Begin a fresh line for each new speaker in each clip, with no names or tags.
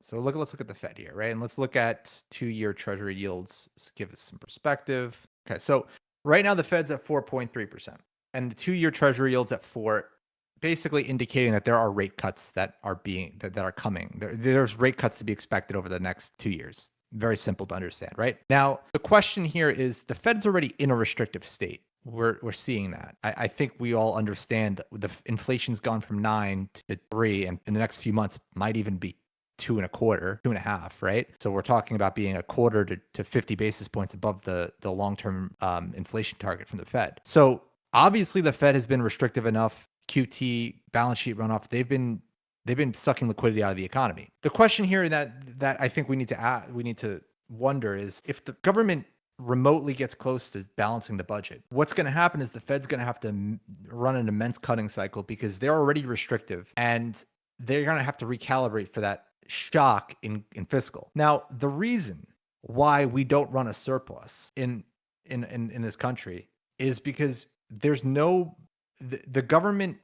So let's look at the Fed here, right? And let's look at 2-year Treasury yields. Let's give us some perspective. Okay, so right now the Fed's at 4.3%, and the 2-year Treasury yields at 4, basically indicating that there are rate cuts that are coming. There's rate cuts to be expected over the next 2 years. Very simple to understand, right? Now, the question here is the Fed's already in a restrictive state. We're seeing that. I think we all understand inflation's gone from 9 to 3, and in the next few months might even be 2.25, 2.5, right? So we're talking about being a quarter to 50 basis points above the long-term inflation target from the Fed. So obviously the Fed has been restrictive enough. QT, balance sheet runoff, they've been sucking liquidity out of the economy. The question here that I think we need to wonder is if the government remotely gets close to balancing the budget, what's going to happen is the Fed's going to have to run an immense cutting cycle because they're already restrictive and they're going to have to recalibrate for that shock in fiscal. Now, the reason why we don't run a surplus in this country is because there's no the government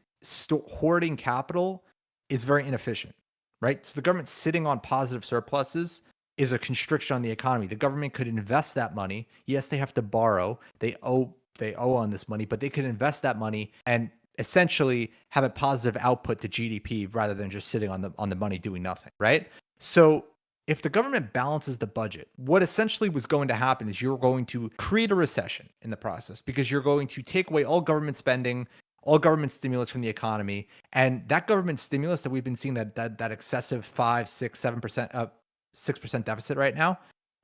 hoarding capital is very inefficient, right? So the government sitting on positive surpluses is a constriction on the economy. The government could invest that money. Yes, they have to borrow. They owe on this money, but they could invest that money and essentially have a positive output to GDP rather than just sitting on the money doing nothing, right? So if the government balances the budget, what essentially was going to happen is you're going to create a recession in the process because you're going to take away all government spending, all government stimulus from the economy, and that government stimulus that we've been seeing that excessive 5, 6, 7%, 6% deficit right now,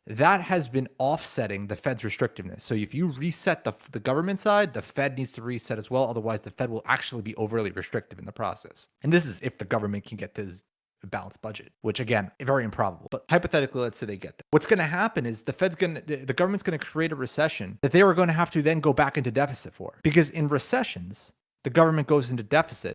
that has been offsetting the Fed's restrictiveness. So if you reset the government side, the Fed needs to reset as well. Otherwise, the Fed will actually be overly restrictive in the process. And this is if the government can get this balanced budget, which again, very improbable. But hypothetically, let's say they get that. What's going to happen is the government's going to create a recession that they are going to have to then go back into deficit for. Because in recessions, the government goes into deficit